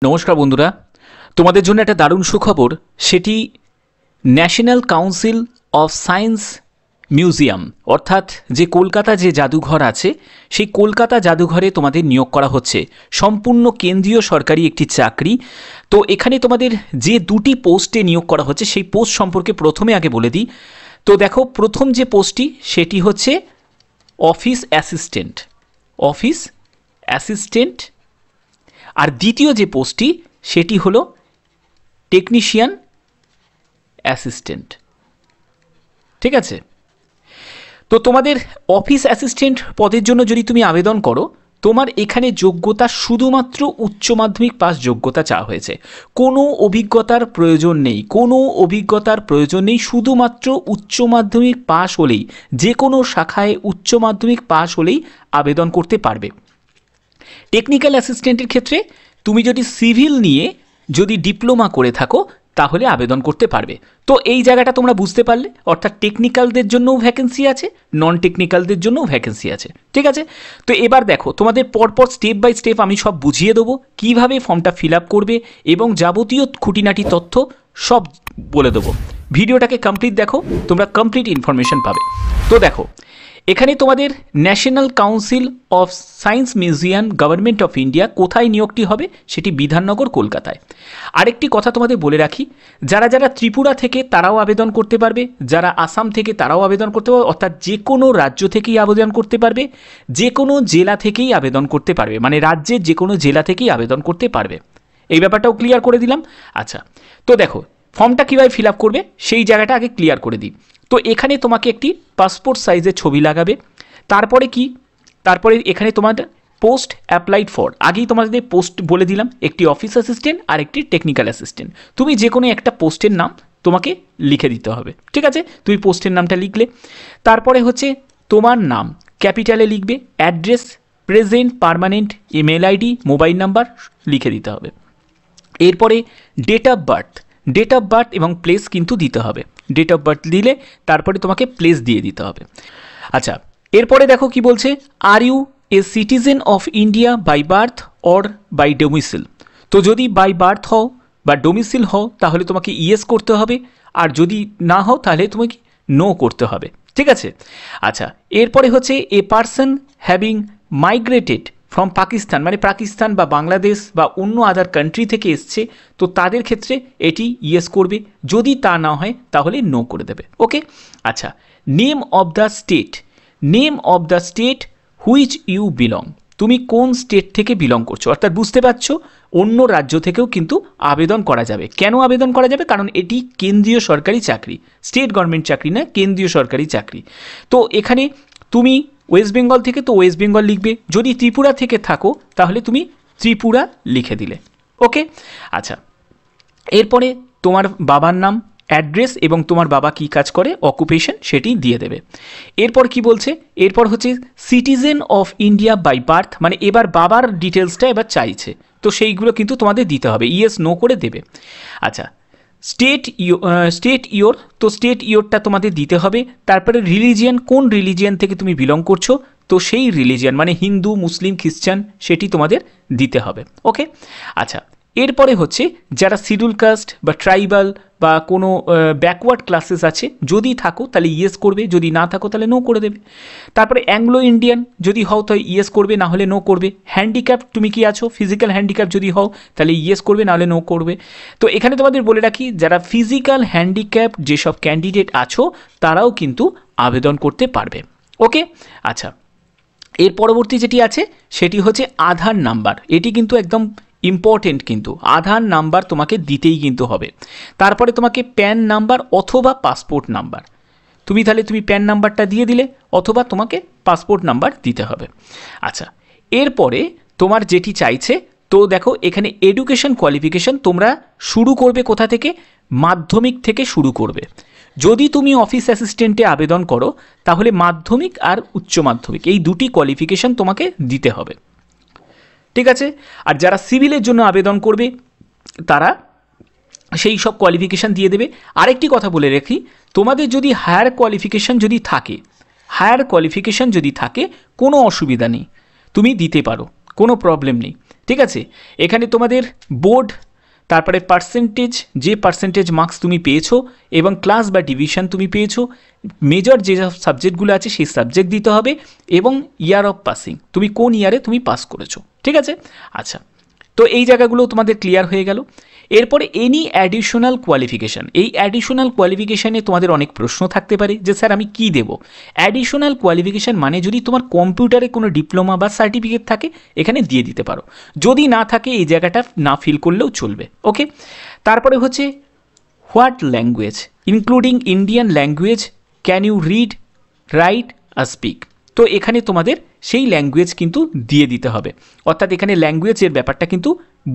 নমস্কার বন্ধুরা, তোমাদের জন্য একটা দারুণ সুখবর। সেটি national council of science museum অর্থাৎ যে কলকাতা যে জাদুঘর আছে সেই কলকাতা জাদুঘরে তোমাদের নিয়োগ করা হচ্ছে। সম্পূর্ণ কেন্দ্রীয় সরকারি একটি চাকরি। তো এখানে তোমাদের যে দুটি পোস্টে নিয়োগ করা হচ্ছে সেই পোস্ট সম্পর্কে প্রথমে আগে বলে দিই। তো দেখো, প্রথম যে পোস্টটি সেটি হচ্ছে অফিস অ্যাসিস্ট্যান্ট, আর দ্বিতীয় যে পোস্টটি সেটি হলো টেকনিশিয়ান অ্যাসিস্ট্যান্ট। ঠিক আছে, তো তোমাদের অফিস অ্যাসিস্ট্যান্ট পদের জন্য যদি তুমি আবেদন করো, তোমার এখানে যোগ্যতা শুধুমাত্র উচ্চ মাধ্যমিক পাস যোগ্যতা চাওয়া হয়েছে। কোনো অভিজ্ঞতার প্রয়োজন নেই, শুধুমাত্র উচ্চ মাধ্যমিক পাস হলেই, যে কোনো শাখায় উচ্চ মাধ্যমিক পাস হলেই আবেদন করতে পারবে। টেকনিক্যাল অ্যাসিস্ট্যান্টের ক্ষেত্রে তুমি যদি সিভিল নিয়ে যদি ডিপ্লোমা করে থাকো তাহলে আবেদন করতে পারবে। তো এই জায়গাটা তোমরা বুঝতে পারলে, অর্থাৎ টেকনিক্যালদের জন্যও ভ্যাকেন্সি আছে, নন টেকনিক্যালদের জন্যও ভ্যাকেন্সি আছে। ঠিক আছে, তো এবার দেখো, তোমাদের পরপর স্টেপ বাই স্টেপ আমি সব বুঝিয়ে দেবো কীভাবে ফর্মটা ফিল আপ করবে এবং যাবতীয় খুঁটিনাটি তথ্য সব বলে দেবো। ভিডিওটাকে কমপ্লিট দেখো, তোমরা কমপ্লিট ইনফরমেশন পাবে। তো দেখো, এখানে তোমাদের national council of science museum government of India কোথায় নিয়োগটি হবে, সেটি বিধাননগর, কলকাতায়। আরেকটি কথা তোমাদের বলে রাখি, যারা যারা ত্রিপুরা থেকে তারাও আবেদন করতে পারবে, যারা আসাম থেকে তারাও আবেদন করতে পারবে, অর্থাৎ যে কোনো রাজ্য থেকেই আবেদন করতে পারবে, যে কোনো জেলা থেকেই আবেদন করতে পারবে, মানে রাজ্যের যে কোনো জেলা থেকেই আবেদন করতে পারবে। এই ব্যাপারটাও ক্লিয়ার করে দিলাম। আচ্ছা, তো দেখো ফর্মটা কীভাবে ফিল আপ করবে সেই জায়গাটা আগে ক্লিয়ার করে দিই। তো এখানে তোমাকে একটি পাসপোর্ট সাইজের ছবি লাগাবে। তারপরে এখানে তোমার পোস্ট অ্যাপ্লাইড ফর, আগেই তোমাদের পোস্ট বলে দিলাম, একটি অফিস অ্যাসিস্ট্যান্ট আর একটি টেকনিক্যাল অ্যাসিস্ট্যান্ট। তুমি যে কোনো একটা পোস্টের নাম তোমাকে লিখে দিতে হবে। ঠিক আছে, তুমি পোস্টের নামটা লিখলে, তারপরে হচ্ছে তোমার নাম ক্যাপিটালে লিখবে, address, present, permanent, email ID, mobile number লিখে দিতে হবে। এরপরে ডেট অফ বার্থ এবং প্লেস কিন্তু দিতে হবে। ডেট অফ বার্থ দিলে তারপরে তোমাকে প্লেস দিয়ে দিতে হবে। আচ্ছা, এরপরে দেখো কি বলছে, are you a citizen of India by birth or by domicile. তো যদি বাই বার্থ হও বা ডোমিসিল হও তাহলে তোমাকে ইয়েস করতে হবে, আর যদি না হও তাহলে তোমাকে নো করতে হবে। ঠিক আছে, আচ্ছা, এরপরে হচ্ছে a person having migrated from Pakistan, মানে পাকিস্তান বা বাংলাদেশ বা অন্য আদার কান্ট্রি থেকে এসছে, তো তাদের ক্ষেত্রে এটি ইয়েস করবে, যদি তা না হয় তাহলে নো করে দেবে। ওকে, আচ্ছা, name of the state which you belong, তুমি কোন স্টেট থেকে বিলং করছো, অর্থাৎ বুঝতে পারছো অন্য রাজ্য থেকেও কিন্তু আবেদন করা যাবে। কেন আবেদন করা যাবে? কারণ এটি কেন্দ্রীয় সরকারি চাকরি, স্টেট গভর্নমেন্ট চাকরি না, কেন্দ্রীয় সরকারি চাকরি। তো এখানে তুমি ওয়েস্ট বেঙ্গল থেকে তো ওয়েস্ট বেঙ্গল লিখবে, যদি ত্রিপুরা থেকে থাকো তাহলে তুমি ত্রিপুরা লিখে দিলে। ওকে, আচ্ছা, এরপরে তোমার বাবার নাম, অ্যাড্রেস এবং তোমার বাবা কী কাজ করে, অকুপেশন, সেটি দিয়ে দেবে। এরপর কি বলছে, এরপর হচ্ছে citizen of India by birth, মানে এবার বাবার ডিটেলসটা এবার চাইছে, তো সেইগুলো কিন্তু তোমাদের দিতে হবে, ইয়েস নো করে দেবে। আচ্ছা, স্টেট ইয়োর, তো স্টেট ইয়োরটা তোমাদের দিতে হবে। তারপরে রিলিজিয়ান, কোন রিলিজিয়ান থেকে তুমি বিলং করছো, তো সেই রিলিজিয়ান মানে হিন্দু, মুসলিম, খ্রিস্টান, সেটি তোমাদের দিতে হবে। ওকে, আচ্ছা, এরপরে হচ্ছে যারা শিডিউল কাস্ট বা ট্রাইবাল বা কোনো ব্যাকওয়ার্ড ক্লাসেস আছে, যদি থাকো তাহলে ইয়েস করবে, যদি না থাকো তাহলে নো করে দেবে। তারপরে অ্যাংলো ইন্ডিয়ান যদি হও তাহলে ইয়েস করবে, না হলে নো করবে। হ্যান্ডিক্যাপ তুমি কি আছো, ফিজিক্যাল হ্যান্ডিক্যাপ যদি হও তাহলে ইয়েস করবে, না হলে নো করবে। তো এখানে তোমাদের বলে রাখি, যারা ফিজিক্যাল হ্যান্ডিক্যাপ যেসব ক্যান্ডিডেট আছো তারাও কিন্তু আবেদন করতে পারবে। ওকে, আচ্ছা, এর পরবর্তী যেটি আছে সেটি হচ্ছে আধার নাম্বার। এটি কিন্তু একদম ইম্পর্টেন্ট, কিন্তু আধার নাম্বার তোমাকে দিতেই কিন্তু হবে। তারপরে তোমাকে প্যান নাম্বার অথবা পাসপোর্ট নাম্বার, তুমি প্যান নাম্বারটা দিয়ে দিলে অথবা তোমাকে পাসপোর্ট নাম্বার দিতে হবে। আচ্ছা, এরপরে তোমার যেটি চাইছে, তো দেখো এখানে এডুকেশন কোয়ালিফিকেশন তোমরা শুরু করবে কোথা থেকে, মাধ্যমিক থেকে শুরু করবে। যদি তুমি অফিস অ্যাসিস্ট্যান্টে আবেদন করো তাহলে মাধ্যমিক আর উচ্চ মাধ্যমিক এই দুটি কোয়ালিফিকেশন তোমাকে দিতে হবে। ঠিক আছে, আর যারা সিভিলের জন্য আবেদন করবে তারা সেই সব কোয়ালিফিকেশান দিয়ে দেবে। আরেকটি কথা বলে রাখি, তোমাদের যদি হায়ার কোয়ালিফিকেশান যদি থাকে কোনো অসুবিধা নেই, তুমি দিতে পারো, কোনো প্রবলেম নেই। ঠিক আছে। এখানে তোমাদের বোর্ড, তারপরে পার্সেন্টেজ, যে পার্সেন্টেজ মার্কস তুমি পেয়েছো এবং ক্লাস বা ডিভিশন তুমি পেয়েছো, মেজর যে সাবজেক্টগুলো আছে সেই সাবজেক্ট দিতে হবে এবং ইয়ার অফ পাসিং, তুমি কোন ইয়ারে তুমি পাস করেছো। ঠিক আছে, আচ্ছা, তো এই জায়গাগুলো তোমাদের ক্লিয়ার হয়ে গেল। এরপরে এনি অ্যাডিশনাল কোয়ালিফিকেশান, এই অ্যাডিশনাল কোয়ালিফিকেশানে তোমাদের অনেক প্রশ্ন থাকতে পারে যে স্যার আমি কি দেবো। অ্যাডিশনাল কোয়ালিফিকেশান মানে যদি তোমার কম্পিউটারে কোনো ডিপ্লোমা বা সার্টিফিকেট থাকে এখানে দিয়ে দিতে পারো, যদি না থাকে এই জায়গাটা না ফিল করলেও চলবে। ওকে, তারপরে হচ্ছে what language including Indian language can you read, write আর স্পিক। তো এখানে তোমাদের সেই ল্যাঙ্গুয়েজ কিন্তু দিয়ে দিতে হবে, অর্থাৎ এখানে ল্যাঙ্গুয়েজের ব্যাপারটা কিন্তু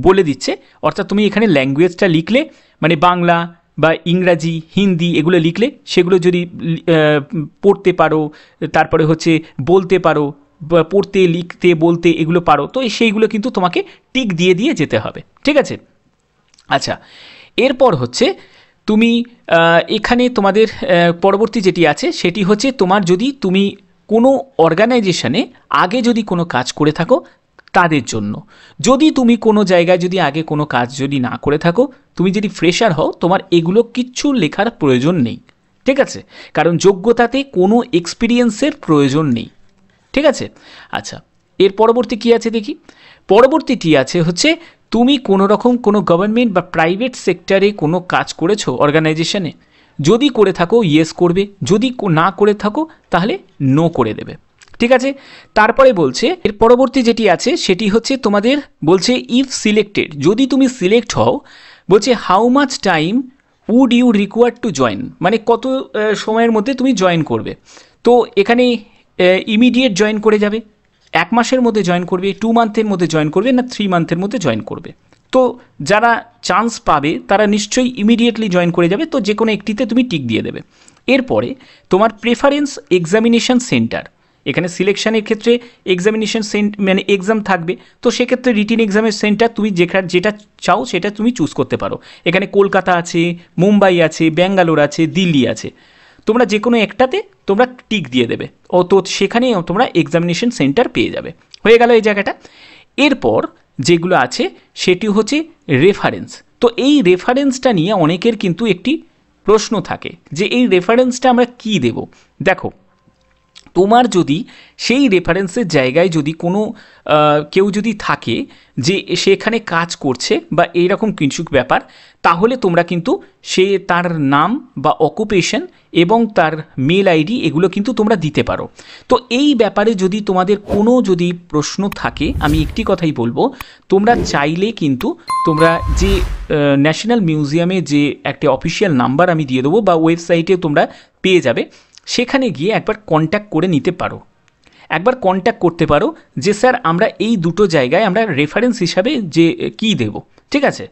বলে দিচ্ছে, অর্থাৎ তুমি এখানে ল্যাঙ্গুয়েজটা লিখলে মানে বাংলা বা ইংরাজি, হিন্দি এগুলো লিখলে সেগুলো যদি পড়তে পারো, তারপরে হচ্ছে বলতে পারো, পড়তে লিখতে বলতে এগুলো পারো, তো সেইগুলো কিন্তু তোমাকে টিক দিয়ে দিয়ে যেতে হবে। ঠিক আছে, আচ্ছা, এরপর হচ্ছে তুমি এখানে তোমাদের পরবর্তী যেটি আছে সেটি হচ্ছে তোমার যদি তুমি কোনো অর্গানাইজেশনে আগে যদি কোনো কাজ করে থাকো তাদের জন্য, যদি তুমি কোনো জায়গায় যদি আগে কোনো কাজ যদি না করে থাকো, তুমি যদি ফ্রেশার হও, তোমার এগুলো কিচ্ছু লেখার প্রয়োজন নেই। ঠিক আছে, কারণ যোগ্যতাতে কোনো এক্সপিরিয়েন্সের প্রয়োজন নেই। ঠিক আছে, আচ্ছা, এর পরবর্তী কী আছে দেখি। পরবর্তীটি আছে হচ্ছে তুমি কোনো রকম কোনো গভর্নমেন্ট বা প্রাইভেট সেক্টরে কোনো কাজ করেছো অর্গানাইজেশনে, যদি করে থাকো ইয়েস করবে, যদি না করে থাকো তাহলে নো করে দেবে। ঠিক আছে, তারপরে বলছে এর পরবর্তী যেটি আছে সেটি হচ্ছে তোমাদের বলছে ইফ সিলেক্টেড, যদি তুমি সিলেক্ট হও, বলছে how much time would you require to join, মানে কত সময়ের মধ্যে তুমি জয়েন করবে। তো এখানে ইমিডিয়েট জয়েন করে যাবে, 1 মাসের মধ্যে জয়েন করবে, 2 মান্থের মধ্যে জয়েন করবে, না 3 মান্থের মধ্যে জয়েন করবে। তো যারা চান্স পাবে তারা নিশ্চয়ই ইমিডিয়েটলি জয়েন করে যাবে, তো যে কোনো একটিতে তুমি টিক দিয়ে দেবে। এরপরে তোমার প্রেফারেন্স এক্সামিনেশন সেন্টার, এখানে সিলেকশনের ক্ষেত্রে এক্সামিনেশন মানে এক্সাম থাকবে, তো সেক্ষেত্রে রিটিন এক্সামের সেন্টার তুমি যেটা চাও সেটা তুমি চুজ করতে পারো। এখানে কলকাতা আছে, মুম্বাই আছে, ব্যাঙ্গালোর আছে, দিল্লি আছে, তোমরা যে কোনো একটাতে তোমরা টিক দিয়ে দেবে, ও তো সেখানে তোমরা এক্সামিনেশন সেন্টার পেয়ে যাবে। হয়ে গেল এই জায়গাটা। এরপর যেগুলো আছে সেটি হচ্ছে রেফারেন্স। তো এই রেফারেন্সটা নিয়ে অনেকের কিন্তু একটি প্রশ্ন থাকে যে এই রেফারেন্সটা আমরা কি দেব। দেখো, তোমার যদি সেই রেফারেন্সের জায়গায় যদি কোনো কেউ যদি থাকে যে সেখানে কাজ করছে বা এইরকম কিছু ব্যাপার, তাহলে তোমরা কিন্তু সে তার নাম বা অকুপেশন এবং তার মেল আইডি এগুলো কিন্তু তোমরা দিতে পারো। তো এই ব্যাপারে যদি তোমাদের কোনো যদি প্রশ্ন থাকে, আমি একটি কথাই বলবো, তোমরা চাইলে কিন্তু তোমরা যে ন্যাশনাল মিউজিয়ামে যে একটা অফিসিয়াল নাম্বার আমি দিয়ে দেবো বা ওয়েবসাইটে তোমরা পেয়ে যাবে, সেখানে গিয়ে একবার কন্ট্যাক্ট করে নিতে পারো, একবার কন্ট্যাক্ট করতে পারো যে স্যার আমরা এই দুটো জায়গায় আমরা রেফারেন্স হিসাবে যে কি দেব। ঠিক আছে,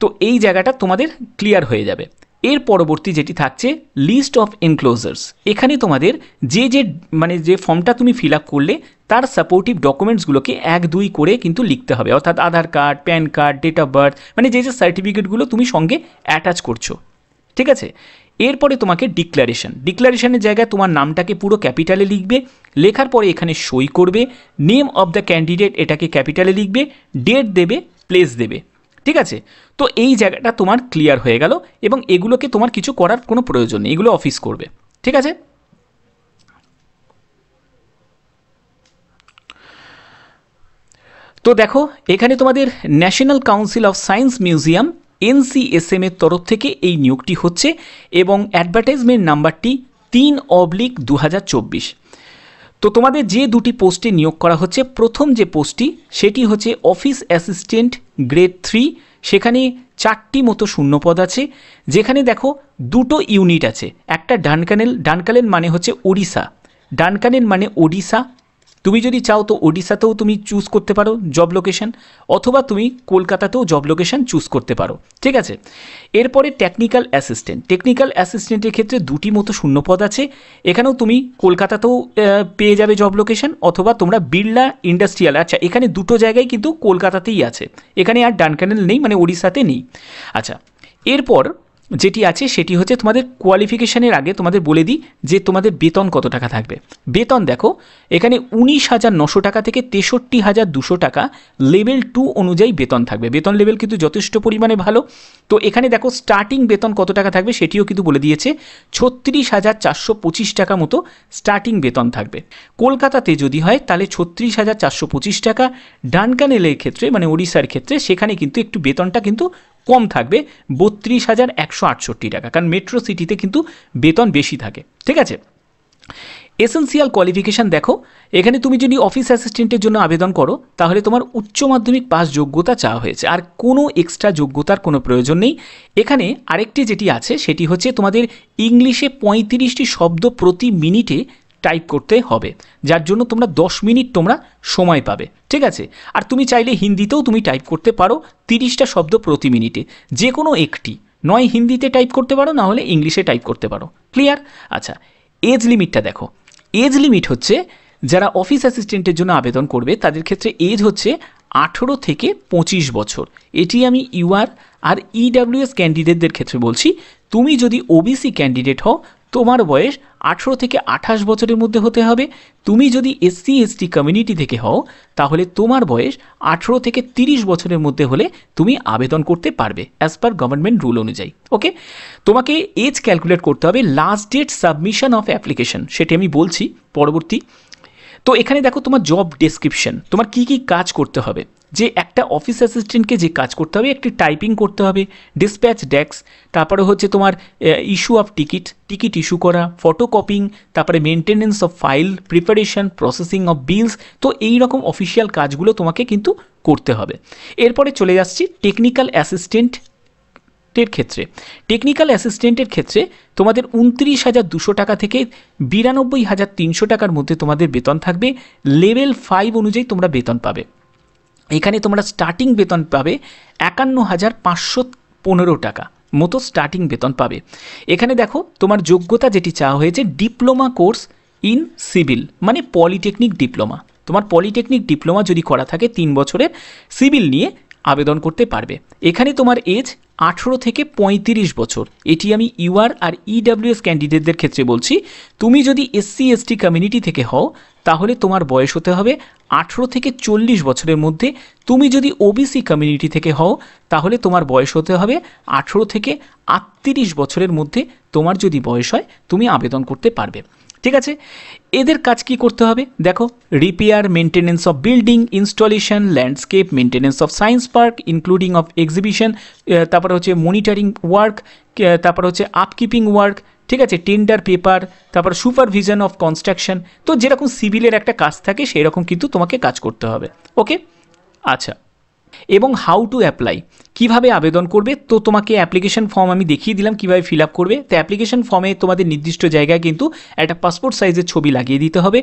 তো এই জায়গাটা তোমাদের ক্লিয়ার হয়ে যাবে। এর পরবর্তী যেটি থাকছে লিস্ট অফ এনক্লোজার্স, এখানে তোমাদের যে মানে যে ফর্মটা তুমি ফিল আপ করলে তার সাপোর্টিভ ডকুমেন্টসগুলোকে 1-2 করে কিন্তু লিখতে হবে, অর্থাৎ Aadhaar card, PAN card, date of birth, মানে যে সার্টিফিকেটগুলো তুমি সঙ্গে অ্যাটাচ করছো। ঠিক আছে, এরপরে তোমাকে ডিক্লারেশনের জায়গায় তোমার নামটাকে পুরো ক্যাপিটালে লিখবে, লেখার পরে এখানে সই করবে, নেম অফ দ্য ক্যান্ডিডেট এটাকে ক্যাপিটালে লিখবে, ডেট দেবে, প্লেস দেবে। ঠিক আছে, তো এই জায়গাটা তোমার ক্লিয়ার হয়ে গেল এবং এগুলোকে তোমার কিছু করার কোনো প্রয়োজন নেই, এগুলো অফিস করবে। ঠিক আছে, তো দেখো এখানে তোমাদের national council of science museum NCSM এর তরফ থেকে এই নিয়োগটি হচ্ছে এবং অ্যাডভার্টাইজমেন্ট নাম্বারটি 3/2024। তো তোমাদের যে দুটি পোস্টে নিয়োগ করা হচ্ছে, প্রথম যে পোস্টটি সেটি হচ্ছে অফিস অ্যাসিস্ট্যান্ট গ্রেড 3, সেখানে 4টি মতো শূন্যপদ আছে, যেখানে দেখো 2টো ইউনিট আছে, একটা ডানকানেল মানে হচ্ছে ওড়িশা, ডানকানেল মানে ওড়িশা, তুমি যদি চাও তো ওড়িশাতেও তুমি চুজ করতে পারো জব লোকেশন, অথবা তুমি কলকাতাতেও জব লোকেশন চুজ করতে পারো। ঠিক আছে, এরপরে টেকনিক্যাল অ্যাসিস্ট্যান্টের ক্ষেত্রে 2টি মতো শূন্যপদ আছে, এখানেও তুমি কলকাতাতেও পেয়ে যাবে জব লোকেশন, অথবা তোমরা বিড়লা ইন্ডাস্ট্রিয়াল, আচ্ছা এখানে দুটো জায়গায় কিন্তু কলকাতাতেই আছে, এখানে আর ডানকানেল নেই, মানে ওড়িশাতে নেই। আচ্ছা, এরপর যেটি আছে সেটি হচ্ছে তোমাদের কোয়ালিফিকেশানের আগে তোমাদের বলে দিই যে তোমাদের বেতন কত টাকা থাকবে। বেতন দেখো এখানে 19,900 টাকা থেকে 63,200 টাকা লেভেল 2 অনুযায়ী বেতন থাকবে। বেতন লেভেল কিন্তু যথেষ্ট পরিমাণে ভালো। তো এখানে দেখো স্টার্টিং বেতন কত টাকা থাকবে সেটিও কিন্তু বলে দিয়েছে, 36,425 টাকা মতো স্টার্টিং বেতন থাকবে। কলকাতাতে যদি হয় তাহলে 36,425 টাকা। ডানকানেলের ক্ষেত্রে মানে ওড়িশার ক্ষেত্রে সেখানে কিন্তু একটু বেতনটা কিন্তু কম থাকবে, 32,168 টাকা, কারণ মেট্রো সিটিতে কিন্তু বেতন বেশি থাকে। ঠিক আছে, এসেন্সিয়াল কোয়ালিফিকেশান দেখো এখানে তুমি যদি অফিস অ্যাসিস্ট্যান্টের জন্য আবেদন করো তাহলে তোমার উচ্চ মাধ্যমিক পাস যোগ্যতা চাওয়া হয়েছে, আর কোনো এক্সট্রা যোগ্যতার কোনো প্রয়োজন নেই। এখানে আরেকটি যেটি আছে সেটি হচ্ছে তোমাদের ইংলিশে 35টি শব্দ প্রতি মিনিটে টাইপ করতে হবে, যার জন্য তোমরা 10 মিনিট তোমরা সময় পাবে। ঠিক আছে, আর তুমি চাইলে হিন্দিতেও তুমি টাইপ করতে পারো 30টা শব্দ প্রতি মিনিটে, যে কোনো একটি, নয় হিন্দিতে টাইপ করতে পারো না হলে ইংলিশে টাইপ করতে পারো। ক্লিয়ার? আচ্ছা, এজ লিমিটটা দেখো, এজ লিমিট হচ্ছে যারা অফিস অ্যাসিস্ট্যান্টের জন্য আবেদন করবে তাদের ক্ষেত্রে এজ হচ্ছে 18 থেকে 25 বছর। এটি আমি ইউআর আর ইডাব্লিউএস ক্যান্ডিডেটদের ক্ষেত্রে বলছি। তুমি যদি ওবিসি ক্যান্ডিডেট হও তোমার বয়স 18 থেকে 28 বছরের মধ্যে হতে হবে। তুমি যদি এসসি এসটি কমিউনিটি থেকে হও তাহলে তোমার বয়স 18 থেকে 30 বছরের মধ্যে হলে তুমি আবেদন করতে পারবে অ্যাজ পার গভর্নমেন্ট রুল অনুযায়ী। ওকে, তোমাকে এজ ক্যালকুলেট করতে হবে, last date submission of application সেটি আমি বলছি পরবর্তী। তো এখানে দেখো তোমার জব ডেসক্রিপশন, তোমার কি কি কাজ করতে হবে। যে একটা অফিস অ্যাসিস্ট্যান্টকে যে কাজ করতে হবে, একটি টাইপিং করতে হবে, ডিসপ্যাচ ডেস্ক, তারপরে হচ্ছে তোমার ইস্যু অফ টিকিট ইস্যু করা, ফটোকপিং, তারপরে maintenance of file, preparation, processing of bills. তো এই রকম অফিসিয়াল কাজগুলো তোমাকে কিন্তু করতে হবে। এরপরে চলে যাচ্ছি টেকনিক্যাল অ্যাসিস্ট্যান্টের ক্ষেত্রে। টেকনিক্যাল অ্যাসিস্ট্যান্টের ক্ষেত্রে তোমাদের 29,200 টাকা থেকে 92,300 টাকার মধ্যে তোমাদের বেতন থাকবে। লেভেল 5 অনুযায়ী তোমরা বেতন পাবে। এখানে তোমরা স্টার্টিং বেতন পাবে 51,515 টাকা মতো স্টার্টিং বেতন পাবে। এখানে দেখো তোমার যোগ্যতা যেটি চাওয়া হয়েছে ডিপ্লোমা কোর্স ইন সিভিল, মানে পলিটেকনিক ডিপ্লোমা। তোমার পলিটেকনিক ডিপ্লোমা যদি করা থাকে 3 বছরের, সিভিল নিয়ে আবেদন করতে পারবে। এখানে তোমার এজ 18 থেকে 35 বছর। এটি আমি ইউআর আর ইডাব্লিউএস ক্যান্ডিডেটদের ক্ষেত্রে বলছি। তুমি যদি এসসি এসটি কমিউনিটি থেকে হও তাহলে তোমার বয়স হতে হবে 18 থেকে 40 বছরের মধ্যে। তুমি যদি ওবিসি কমিউনিটি থেকে হও তাহলে তোমার বয়স হতে হবে 18 থেকে 38 বছরের মধ্যে। তোমার যদি বয়স হয় তুমি আবেদন করতে পারবে। ঠিক আছে, এদের কাজ কি করতে হবে দেখো, repair, maintenance of building, installation, landscape, maintenance of science park including of exhibition, তারপরে হচ্ছে মনিটরিং ওয়ার্ক, তারপর হচ্ছে আপকিপিং ওয়ার্ক। ঠিক আছে, টেন্ডার পেপার, তারপর সুপারভিশন অফ কনস্ট্রাকশন। তো যেরকম সিভিলের একটা কাজ থাকে সেই রকম কিন্তু তোমাকে কাজ করতে হবে। ওকে, আচ্ছা, এবং হাউ টু অ্যাপ্লাই, কীভাবে আবেদন করবে। তো তোমাকে অ্যাপ্লিকেশন ফর্ম আমি দেখিয়ে দিলাম কীভাবে ফিল আপ করবে। তো অ্যাপ্লিকেশন ফর্মে তোমাদের নির্দিষ্ট জায়গায় কিন্তু একটা পাসপোর্ট সাইজের ছবি লাগিয়ে দিতে হবে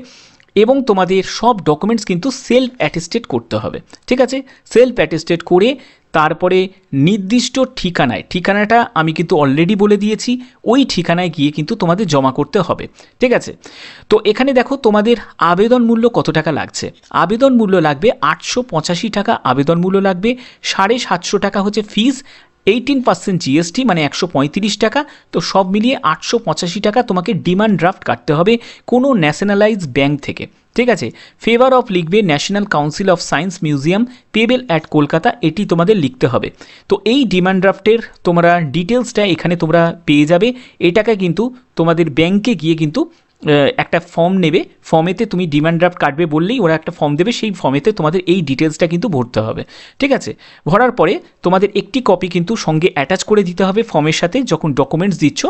এবং তোমাদের সব ডকুমেন্টস কিন্তু সেলফ অ্যাটেস্টেড করতে হবে। ঠিক আছে, সেলফ অ্যাটেস্টেড করে তারপরে নির্দিষ্ট ঠিকানাটা আমি কিন্তু অলরেডি বলে দিয়েছি, ওই ঠিকানায় গিয়ে কিন্তু তোমাদের জমা করতে হবে। ঠিক আছে, তো এখানে দেখো তোমাদের আবেদন মূল্য কত টাকা লাগছে। আবেদন মূল্য লাগবে 885 টাকা আবেদন মূল্য লাগবে, 750 টাকা হচ্ছে ফিস, 18% জিএসটি মানে 135 টাকা। তো সব মিলিয়ে 885 টাকা তোমাকে ডিমান্ড ড্রাফট কাটতে হবে কোনো ন্যাশনালাইজ ব্যাংক থেকে। ঠিক আছে, ফেভার অফ লিখবে national council of science museum payable at Kolkata, এটি তোমাদের লিখতে হবে। তো এই ডিমান্ড ড্রাফটের তোমরা ডিটেলসটা এখানে তোমরা পেয়ে যাবে। এটাকে কিন্তু তোমাদের ব্যাংকে গিয়ে কিন্তু একটা ফর্ম নেবে, ফর্মেতে তুমি ডিমান্ড ড্রাফট কাটবে বললেই ওরা একটা ফর্ম দেবে, সেই ফর্মেতে তোমাদের এই ডিটেলসটা কিন্তু ভরতে হবে। ঠিক আছে, ভরার পরে তোমাদের একটি কপি কিন্তু সঙ্গে অ্যাটাচ করে দিতে হবে ফর্মের সাথে। যখন ডকুমেন্টস দিচ্ছ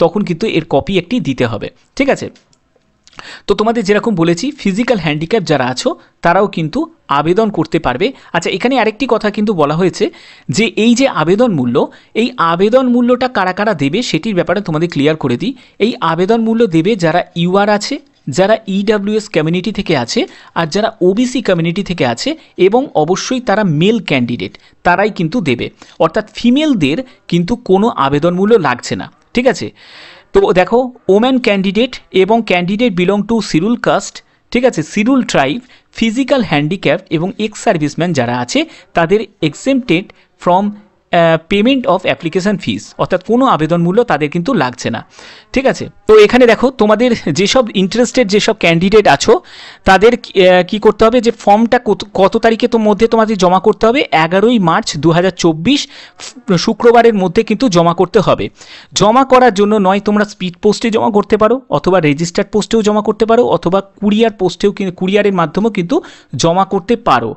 তখন কিন্তু এর কপি একটি দিতে হবে। ঠিক আছে, তো তোমাদের যেরকম বলেছি ফিজিক্যাল হ্যান্ডিক্যাপ যারা আছো তারাও কিন্তু আবেদন করতে পারবে। আচ্ছা, এখানে আরেকটি কথা কিন্তু বলা হয়েছে যে এই যে আবেদন মূল্য, এই আবেদন মূল্যটা কারা কারা দেবে সেটির ব্যাপারে তোমাদের ক্লিয়ার করে দিই। এই আবেদন মূল্য দেবে যারা ইউআর আছে, যারা ইডাব্লিউএস কমিউনিটি থেকে আছে, আর যারা ওবিসি কমিউনিটি থেকে আছে, এবং অবশ্যই তারা মেল ক্যান্ডিডেট, তারাই কিন্তু দেবে। অর্থাৎ ফিমেলদের কিন্তু কোনো আবেদন মূল্য লাগছে না। ঠিক আছে, তো দেখো ওমেন ক্যান্ডিডেট এবং candidate belong to schedule caste, ঠিক আছে, শিডিউল ট্রাইব, ফিজিক্যাল হ্যান্ডিক্যাপ এবং এক্স সার্ভিসম্যান যারা আছে তাদের exempted from payment of application fees, অর্থাৎ কোনো আবেদন মূল্য তাদের কিন্তু লাগছে না। ঠিক আছে, তো এখানে দেখো তোমাদের যেসব ইন্টারেস্টেড যেসব ক্যান্ডিডেট আছো তাদের কি করতে হবে, যে ফর্মটা কত তারিখের মধ্যে তোমাদের জমা করতে হবে, 11ই মার্চ 2024 শুক্রবারের মধ্যে কিন্তু জমা করতে হবে। জমা করার জন্য নয় তোমরা স্পিড পোস্টে জমা করতে পারো, অথবা রেজিস্টার্ড পোস্টেও জমা করতে পারো, অথবা কুরিয়ার পোস্টেও কুরিয়ারের মাধ্যমেও কিন্তু জমা করতে পারো।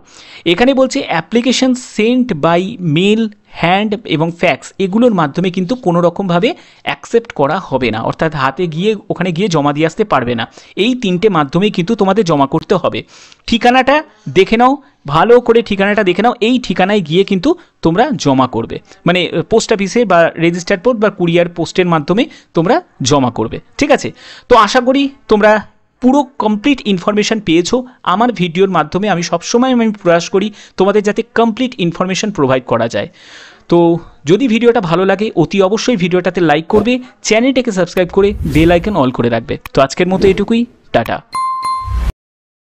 এখানে বলছে application sent by mail, hand এবং ফ্যাক্স এগুলোর মাধ্যমে কিন্তু কোনো রকমভাবে অ্যাকসেপ্ট করা হবে না, অর্থাৎ হাতে গিয়ে ওখানে গিয়ে জমা দিয়ে আসতে পারবে না। এই 3টে মাধ্যমেই কিন্তু তোমাদের জমা করতে হবে। ঠিকানাটা দেখে নাও, ভালো করে ঠিকানাটা দেখে নাও, এই ঠিকানায় গিয়ে কিন্তু তোমরা জমা করবে, মানে পোস্ট অফিসে বা রেজিস্টার্ড পোস্ট বা কুরিয়ার পোস্টের মাধ্যমে তোমরা জমা করবে। ঠিক আছে, তো আশা করি তোমরা পুরো কমপ্লিট ইনফরমেশান পেয়েছো। আমার ভিডিওর মাধ্যমে আমি সবসময় প্রয়াস করি তোমাদের যাতে কমপ্লিট ইনফরমেশান প্রোভাইড করা যায়। তো যদি ভিডিওটা ভালো লাগে অতি অবশ্যই ভিডিওটাতে লাইক করবে, চ্যানেলটাকে সাবস্ক্রাইব করে বেল আইকন অল করে রাখবে। তো আজকের মতো এটুকুই, টাটা।